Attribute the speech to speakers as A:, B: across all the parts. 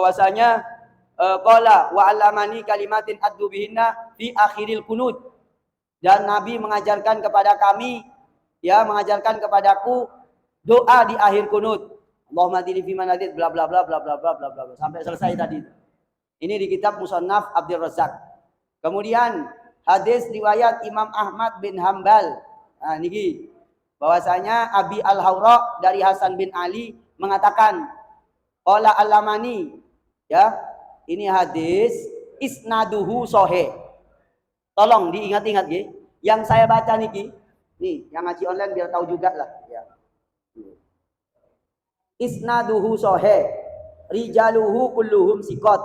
A: bahwasanya qala wa 'allamani kalimatin addu bihinna fi akhiril qunut. Dan Nabi mengajarkan kepada kami, ya, mengajarkan kepadaku doa di akhir kunut. Allahumma hdini fiman hadait, bla bla bla bla bla bla bla bla sampai selesai tadi. Ini di kitab Musannaf Abdul Razak. Kemudian hadis riwayat Imam Ahmad bin Hambal. Nah, niki bahwasanya Abi Al-Hawra dari Hasan bin Ali mengatakan qala al-lamani, ya. Ini hadis isnaduhu sahih. Tolong diingat-ingat nggih. Yang saya baca niki, nih, yang ngaji online biar tahu juga lah, ya. Isnaduhu sahih. Rijaluhu kulluhum siqat.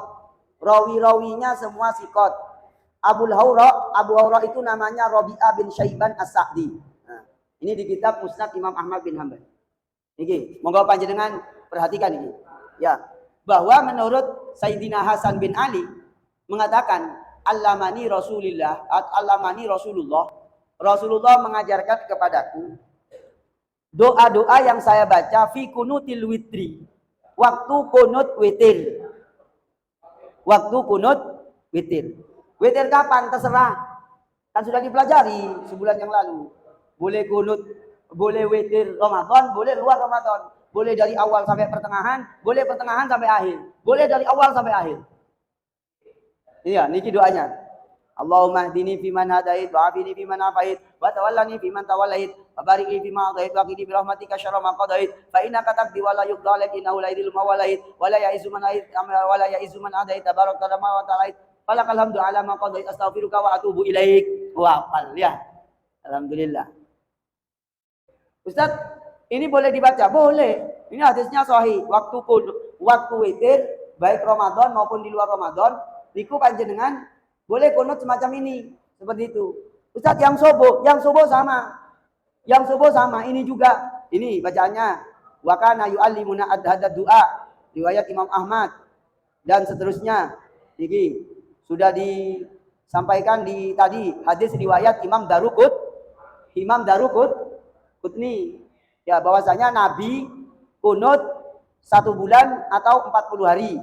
A: Rawi-rawinya semua siqat. Abu Hawra itu namanya Rabi'ah bin Syaiban As-Sa'di. Nah, ini di kitab Musnad Imam Ahmad bin Hanbal. Niki, monggo panjenengan perhatikan ini. Ya, bahwa menurut Sayyidina Hasan bin Ali mengatakan Allamani Rasulullah mengajarkan kepadaku doa-doa yang saya baca fi kunutil witri, waktu kunut witir. Waktu kunut witir. Witir kapan? Terserah. Kan sudah dipelajari sebulan yang lalu. Boleh kunut, boleh witir Ramadan, boleh luar Ramadan. Boleh dari awal sampai pertengahan, boleh pertengahan sampai akhir. Boleh dari awal sampai akhir. Iya, niki doanya. Allahumma hdini fiman hadait, wa afini fiman afait, wa tawallani fiman tawallait, wa barik li fima adait, wa qini bi rahmatika syarra ma qadait, fa innaka taqdi wa la yuqda lak innahu la yadhillu ma walait, wa la ya'izzu man ait, wa la ya'izzu man adait, tabarakta wa ta'ala. Falakal hamdu ala ma qadait, astaghfiruka wa atubu ilaik. Wa qal, ya. Alhamdulillah. Ustaz, ini boleh dibaca? Boleh. Ini hadisnya sahih. Waktu witir baik Ramadan maupun di luar Ramadan, niku panjenengan boleh kunut semacam ini, seperti itu. Ustaz, yang subuh sama. Yang subuh sama, ini juga. Ini bacaannya wa kana yu'allimuna adhadad du'a, riwayat Imam Ahmad dan seterusnya. Ini sudah disampaikan di tadi hadis riwayat Imam Darukutni. Ya, bahwasanya Nabi kunut 1 bulan atau 40 hari.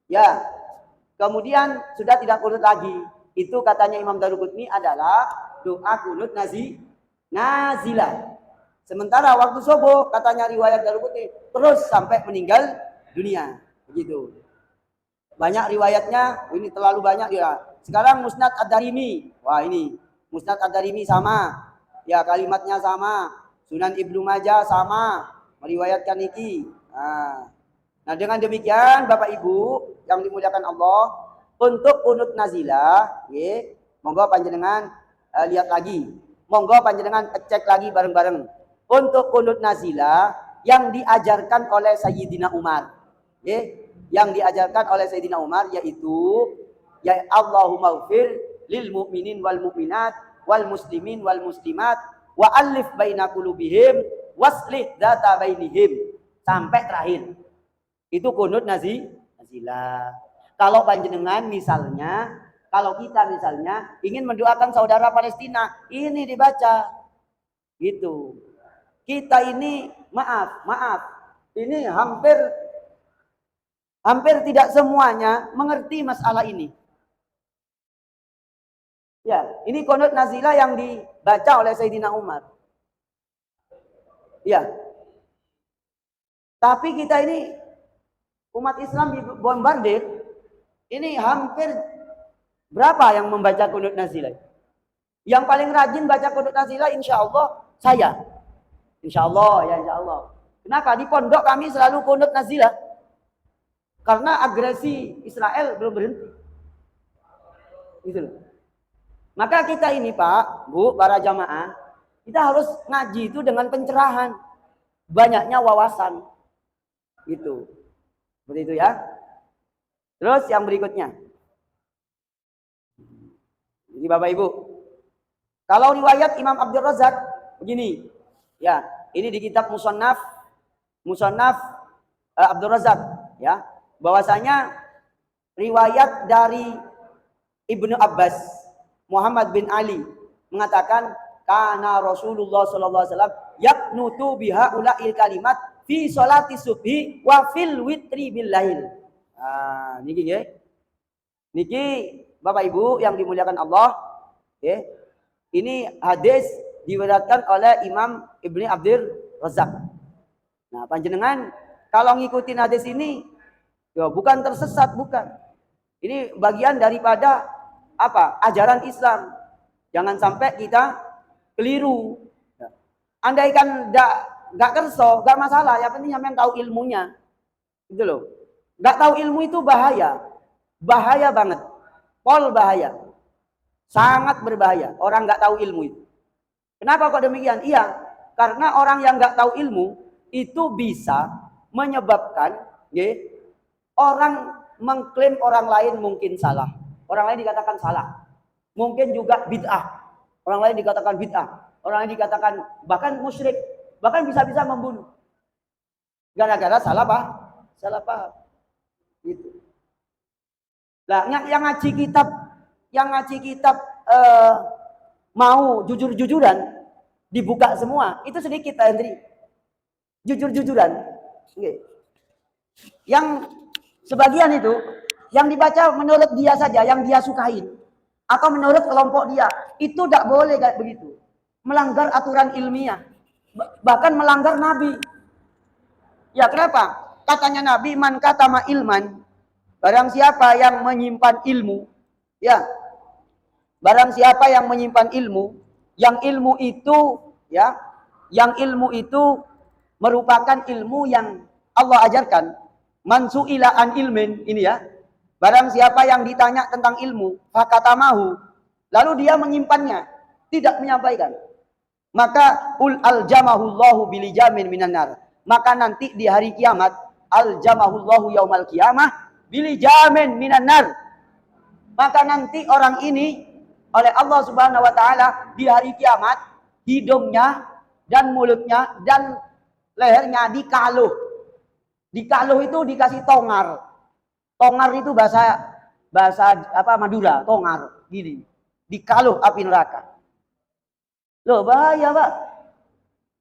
A: Ya. Kemudian sudah tidak kunut lagi. Itu katanya Imam Darukutni adalah doa kunut nazilah. Sementara waktu subuh katanya riwayat Darukutni terus sampai meninggal dunia. Begitu. Banyak riwayatnya, ini terlalu banyak ya. Sekarang Musnad Ad-Darimi. Wah, ini Musnad Ad-Darimi sama. Ya, kalimatnya sama. Sunan Ibnu Majah sama. Meriwayatkan iki. Nah, dengan demikian Bapak Ibu yang dimuliakan Allah, untuk kunut nazilah, monggo panjenengan lihat lagi. Monggo panjenengan cek lagi bareng-bareng. Untuk kunut nazilah yang diajarkan oleh Sayyidina Umar. Yang diajarkan oleh Sayyidina Umar yaitu ya Allahumma ighfir lil mu'minin wal mu'minat wal muslimin wal muslimat wa alif baina qulubihim waslih dzata bainihim sampai terakhir. Itu kunut nazilah. Kalau panjenengan misalnya, kalau kita misalnya ingin mendoakan saudara Palestina, ini dibaca. Gitu. Kita ini maaf, ini hampir tidak semuanya mengerti masalah ini. Ya, ini kunut nazilah yang dibaca oleh Sayyidina Umar. Ya. Tapi kita ini umat Islam dibombardir, ini hampir berapa yang membaca kunut nazilah? Yang paling rajin baca kunut nazilah insya Allah saya. Insya Allah. Kenapa? Di pondok kami selalu kunut nazilah. Karena agresi Israel belum berhenti. Gitu loh. Maka kita ini Pak, Bu, para jamaah, kita harus ngaji itu dengan pencerahan. Banyaknya wawasan. Gitu. Seperti itu ya. Terus yang berikutnya. Ini Bapak Ibu. Kalau riwayat Imam Abdul Razak begini. Ya, ini di kitab Musannaf Abdul Razak ya. Bahwasanya riwayat dari Ibnu Abbas Muhammad bin Ali mengatakan kana Rasulullah sallallahu alaihi wasallam yaqnutu biha ulail kalimat fi sholati subhi wa fil witri bil lail. Niki nggih. Niki Bapak Ibu yang dimuliakan Allah, nggih. Ini hadis diriwayatkan oleh Imam Ibnu Abdul Razak. Nah, panjenengan kalau ngikutin hadis ini, ya bukan tersesat, bukan. Ini bagian daripada apa? Ajaran Islam. Jangan sampai kita keliru. Andaikan nggak kerso, nggak masalah. Yang penting sampean tahu ilmunya, gitu loh. Nggak tahu ilmu itu bahaya, bahaya banget, pol bahaya, sangat berbahaya. Orang nggak tahu ilmu itu. Kenapa kok demikian? Iya, karena orang yang nggak tahu ilmu itu bisa menyebabkan, orang mengklaim orang lain mungkin salah, orang lain dikatakan salah, mungkin juga bid'ah, orang lain dikatakan bid'ah, orang lain dikatakan bahkan musyrik, bahkan bisa-bisa membunuh, gara-gara salah paham, gitu. Nah, yang ngaji kitab mau jujur-jujuran dibuka semua, itu sedikit Hendri. Jujur-jujuran. Yang sebagian itu yang dibaca menurut dia saja, yang dia sukain atau menurut kelompok dia, itu tidak boleh kayak begitu. Melanggar aturan ilmiah, bahkan melanggar Nabi. Ya kenapa? Katanya Nabi, man katama ilman, barang siapa yang menyimpan ilmu, ya, barang siapa yang menyimpan ilmu, yang ilmu itu, ya, yang ilmu itu merupakan ilmu yang Allah ajarkan. Man su'ila an ilmin, ini ya. Barang siapa yang ditanya tentang ilmu, fakatamahu, lalu dia menyimpannya, tidak menyampaikan, maka ul aljamahullahu bilijamin minan nar. Maka nanti di hari kiamat, aljamahullahu yaumal qiyamah bilijamin minan nar. Maka nanti orang ini oleh Allah Subhanahu wa taala di hari kiamat, hidungnya dan mulutnya dan lehernya dikaluh. Dikaluh itu dikasih tongar. Tongar itu bahasa apa Madura, tongar gini. Dikaluh api neraka. Loh, bahaya, Pak.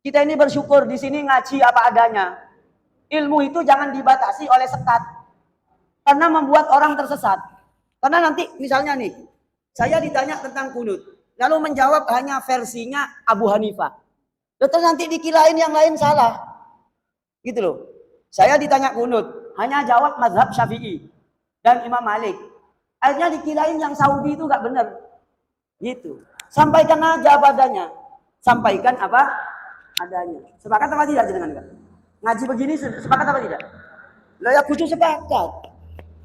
A: Kita ini bersyukur di sini ngaji apa adanya. Ilmu itu jangan dibatasi oleh sekat. Karena membuat orang tersesat. Karena nanti misalnya nih, saya ditanya tentang kunut, lalu menjawab hanya versinya Abu Hanifah. Terus nanti dikirain yang lain salah. Gitu loh. Saya ditanya kunut, hanya jawab mazhab Syafi'i dan Imam Malik. Akhirnya dikirain yang Saudi itu gak benar. Gitu. Sampaikan aja apa adanya. Sampaikan apa adanya. Sepakat apa tidak jenengan? Ngaji begini sepakat apa tidak? Lah ya kudu sepakat.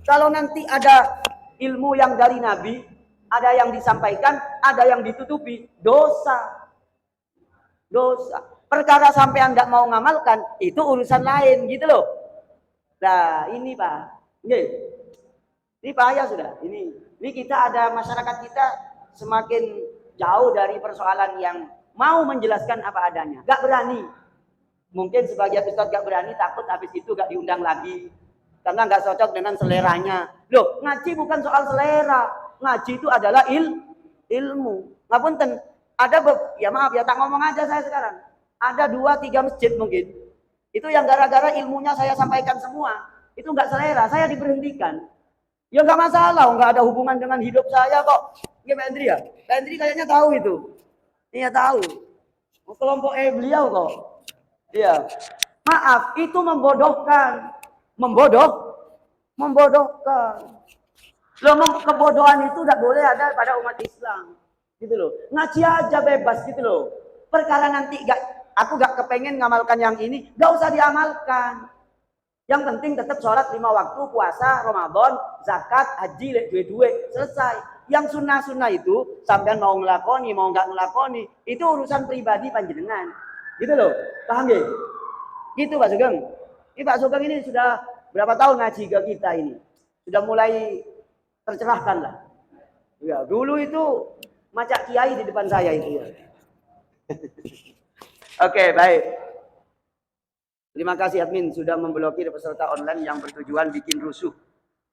A: Kalau nanti ada ilmu yang dari Nabi, ada yang disampaikan, ada yang ditutupi, dosa. Dosa. Perkara sampai Anda mau ngamalkan, itu urusan lain, gitu loh. Nah, ini Pak. Ini bahaya sudah. Ini kita ada masyarakat kita semakin jauh dari persoalan yang mau menjelaskan apa adanya. Gak berani. Mungkin sebagian ustaz gak berani, takut habis itu gak diundang lagi. Karena gak cocok dengan seleranya. Loh, ngaji bukan soal selera. Ngaji itu adalah ilmu. Ngapunten, ada ya maaf ya, tak ngomong aja saya sekarang. Ada 2-3 masjid mungkin. Itu yang gara-gara ilmunya saya sampaikan semua. Itu gak selera, saya diberhentikan. Ya gak masalah, gak ada hubungan dengan hidup saya kok. Ya Pak Hendri ya? Pak Hendri kayaknya tahu itu. Iya tahu. Kelompok beliau kok. Iya. Maaf, itu membodohkan. Membodohkan. Loh, kebodohan itu tidak boleh ada pada umat Islam. Gitu loh. Ngaji aja bebas gitu loh. Perkara nanti aku gak kepengen ngamalkan yang ini, gak usah diamalkan. Yang penting tetap sholat 5 waktu, puasa, Ramadan, zakat, haji, duit, selesai. Yang sunnah-sunnah itu, sampean mau ngelakoni, mau nggak ngelakoni, itu urusan pribadi panjenengan. Gitu loh, paham ya? Gitu Pak Sugeng. Ini Pak Sugeng ini sudah berapa tahun ngaji ke kita ini? Sudah mulai tercerahkan lah. Ya, dulu itu macak kiai di depan saya itu ya. Oke, baik. Terima kasih admin sudah memblokir peserta online yang bertujuan bikin rusuh.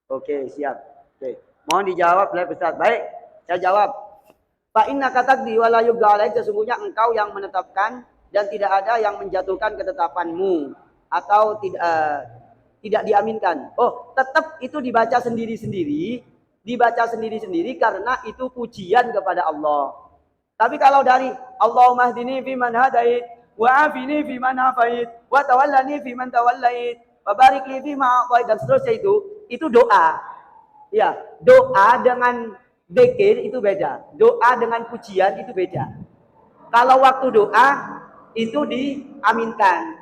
A: Oke, siap. Oke. Mohon dijawab oleh Ustaz. Baik, saya jawab. Fa inna katakdi wa la yughalai, sesungguhnya engkau yang menetapkan dan tidak ada yang menjatuhkan ketetapanmu atau tidak diaminkan. Oh, tetap itu dibaca sendiri-sendiri karena itu pujian kepada Allah. Tapi kalau dari Allahumma hdini fi man hadait, wa afini fi man afait, wa tawallani fi man tawallait, wa barik li fi ma a'tait dan seterusnya itu doa. Ya, doa dengan zikir itu beda. Doa dengan pujian itu beda. Kalau waktu doa itu diaminkan.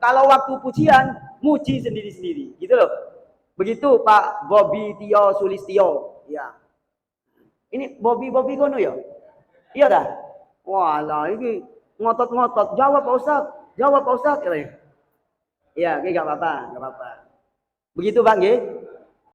A: Kalau waktu pujian muji sendiri-sendiri, gitu loh. Begitu Pak Bobi Tio Sulistio. Ya. Ini Bobi kono ya? Iya dah. Walah, ini ngotot-ngotot. Jawab Pak Ustaz. Jawab Pak Ustaz. Ya, oke, enggak apa-apa. Begitu Bang, nggih.